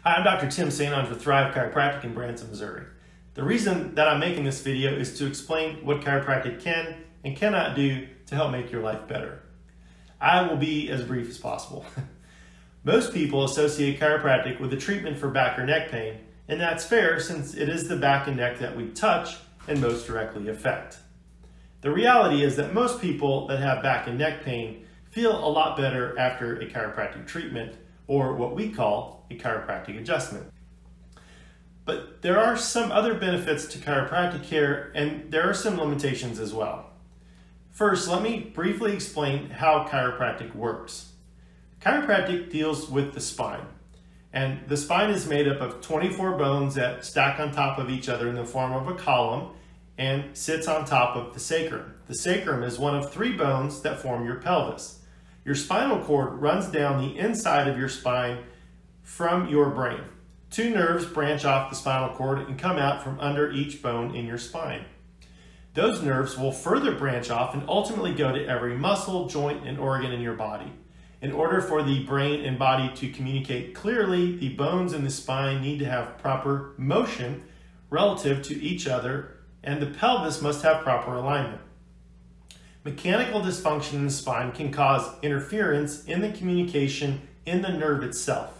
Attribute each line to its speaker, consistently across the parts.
Speaker 1: Hi, I'm Dr. Tim St. with Thrive Chiropractic in Branson, Missouri. The reason that I'm making this video is to explain what chiropractic can and cannot do to help make your life better. I will be as brief as possible. Most people associate chiropractic with the treatment for back or neck pain, and that's fair since it is the back and neck that we touch and most directly affect. The reality is that most people that have back and neck pain feel a lot better after a chiropractic treatment, or what we call a chiropractic adjustment. But there are some other benefits to chiropractic care, and there are some limitations as well. First, let me briefly explain how chiropractic works. Chiropractic deals with the spine, and the spine is made up of 24 bones that stack on top of each other in the form of a column and sits on top of the sacrum. The sacrum is one of 3 bones that form your pelvis. Your spinal cord runs down the inside of your spine from your brain. 2 nerves branch off the spinal cord and come out from under each bone in your spine. Those nerves will further branch off and ultimately go to every muscle, joint, and organ in your body. In order for the brain and body to communicate clearly, the bones in the spine need to have proper motion relative to each other, and the pelvis must have proper alignment. Mechanical dysfunction in the spine can cause interference in the communication in the nerve itself.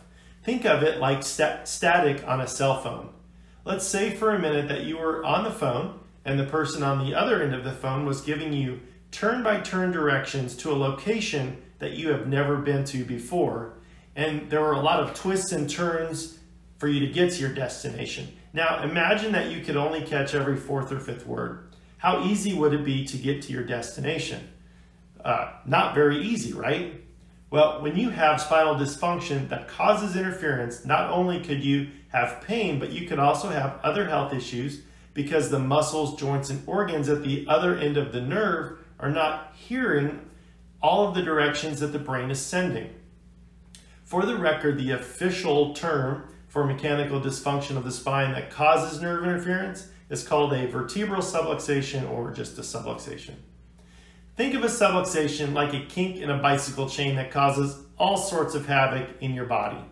Speaker 1: Think of it like static on a cell phone. Let's say for a minute that you were on the phone and the person on the other end of the phone was giving you turn-by-turn directions to a location that you have never been to before, and there were a lot of twists and turns for you to get to your destination. Now imagine that you could only catch every 4th or 5th word. How easy would it be to get to your destination? Not very easy, right? Well, when you have spinal dysfunction that causes interference, not only could you have pain, but you could also have other health issues because the muscles, joints, and organs at the other end of the nerve are not hearing all of the directions that the brain is sending. For the record, the official term for mechanical dysfunction of the spine that causes nerve interference is called a vertebral subluxation or just a subluxation. Think of a subluxation like a kink in a bicycle chain that causes all sorts of havoc in your body.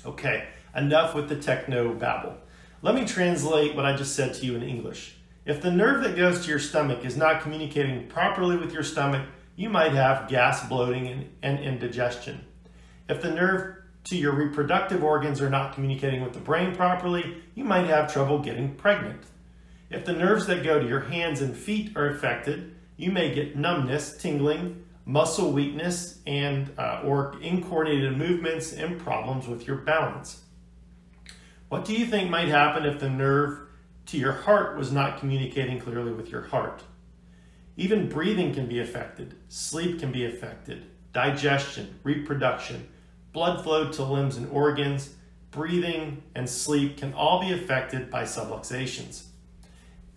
Speaker 1: Okay, enough with the techno babble. Let me translate what I just said to you in English. If the nerve that goes to your stomach is not communicating properly with your stomach, you might have gas, bloating, and indigestion. If the nerve to your reproductive organs are not communicating with the brain properly, you might have trouble getting pregnant. If the nerves that go to your hands and feet are affected, you may get numbness, tingling, muscle weakness, and or incoordinated movements and problems with your balance. What do you think might happen if the nerve to your heart was not communicating clearly with your heart? Even breathing can be affected, sleep can be affected, digestion, reproduction, blood flow to limbs and organs, breathing, and sleep can all be affected by subluxations.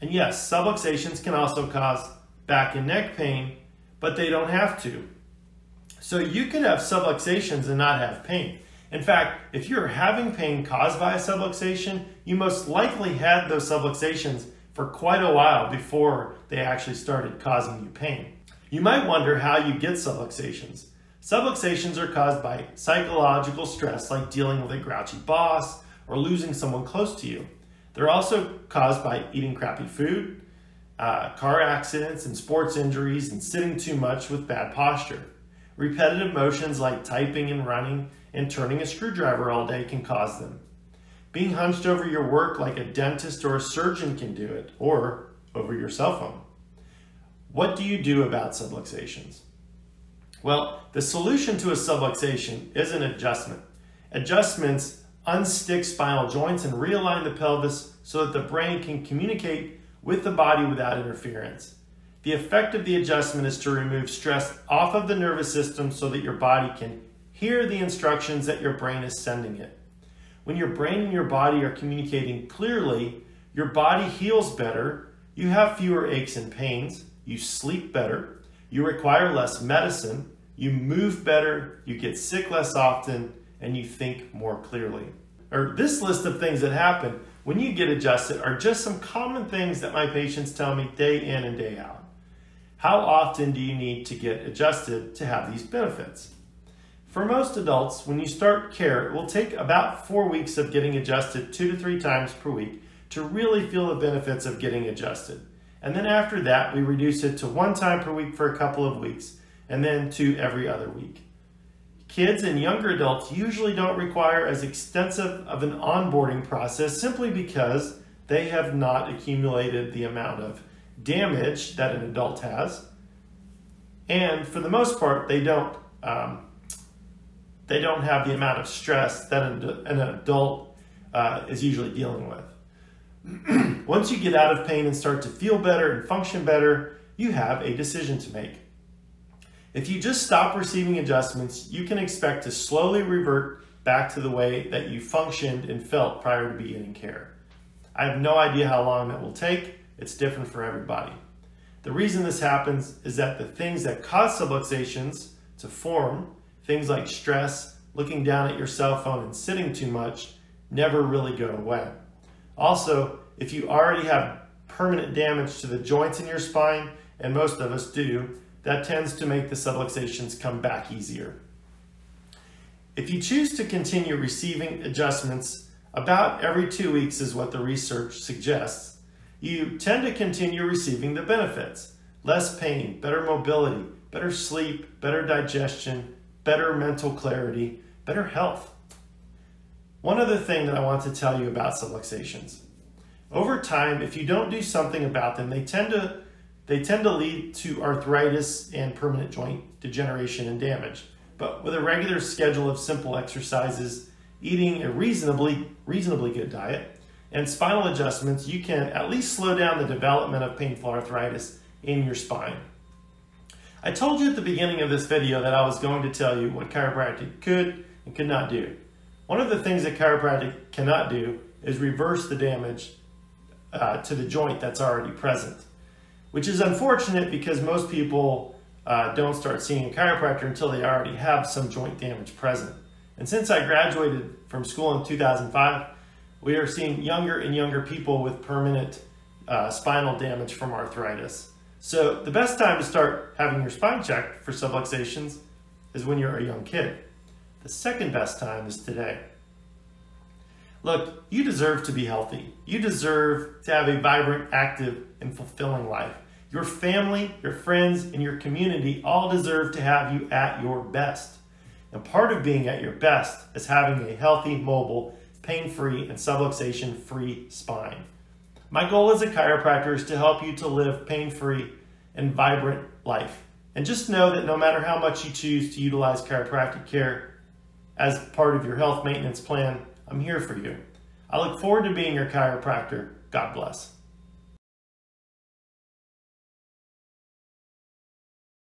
Speaker 1: And yes, subluxations can also cause back and neck pain, but they don't have to. So you could have subluxations and not have pain. In fact, if you're having pain caused by a subluxation, you most likely had those subluxations for quite a while before they actually started causing you pain. You might wonder how you get subluxations. Subluxations are caused by psychological stress like dealing with a grouchy boss or losing someone close to you. They're also caused by eating crappy food, car accidents and sports injuries, and sitting too much with bad posture. Repetitive motions like typing and running and turning a screwdriver all day can cause them. Being hunched over your work like a dentist or a surgeon can do it, or over your cell phone. What do you do about subluxations? Well, the solution to a subluxation is an adjustment. Adjustments unstick spinal joints and realign the pelvis so that the brain can communicate with the body without interference. The effect of the adjustment is to remove stress off of the nervous system so that your body can hear the instructions that your brain is sending it. When your brain and your body are communicating clearly, your body heals better, you have fewer aches and pains, you sleep better, you require less medicine, you move better, you get sick less often, and you think more clearly. This list of things that happen when you get adjusted are just some common things that my patients tell me day in and day out. How often do you need to get adjusted to have these benefits? For most adults, when you start care, it will take about 4 weeks of getting adjusted 2 to 3 times per week to really feel the benefits of getting adjusted. And then after that, we reduce it to 1 time per week for a couple of weeks, and then to every other week. Kids and younger adults usually don't require as extensive of an onboarding process simply because they have not accumulated the amount of damage that an adult has. And for the most part, they don't have the amount of stress that an adult is usually dealing with. Once you get out of pain and start to feel better and function better, you have a decision to make. If you just stop receiving adjustments, you can expect to slowly revert back to the way that you functioned and felt prior to beginning care. I have no idea how long that will take. It's different for everybody. The reason this happens is that the things that cause subluxations to form, things like stress, looking down at your cell phone, and sitting too much, never really go away. Also, if you already have permanent damage to the joints in your spine, and most of us do, that tends to make the subluxations come back easier. If you choose to continue receiving adjustments, about every 2 weeks is what the research suggests, you tend to continue receiving the benefits. Less pain, better mobility, better sleep, better digestion, better mental clarity, better health. One other thing that I want to tell you about subluxations. Over time, if you don't do something about them, they tend to lead to arthritis and permanent joint degeneration and damage. But with a regular schedule of simple exercises, eating a reasonably good diet, and spinal adjustments, you can at least slow down the development of painful arthritis in your spine. I told you at the beginning of this video that I was going to tell you what chiropractic could and could not do. One of the things that chiropractic cannot do is reverse the damage to the joint that's already present, which is unfortunate because most people don't start seeing a chiropractor until they already have some joint damage present. And since I graduated from school in 2005, we are seeing younger and younger people with permanent spinal damage from arthritis. So the best time to start having your spine checked for subluxations is when you're a young kid. The second best time is today. Look, you deserve to be healthy. You deserve to have a vibrant, active, and fulfilling life. Your family, your friends, and your community all deserve to have you at your best. And part of being at your best is having a healthy, mobile, pain-free, and subluxation-free spine. My goal as a chiropractor is to help you to live pain-free and vibrant life. And just know that no matter how much you choose to utilize chiropractic care as part of your health maintenance plan, I'm here for you. I look forward to being your chiropractor. God bless.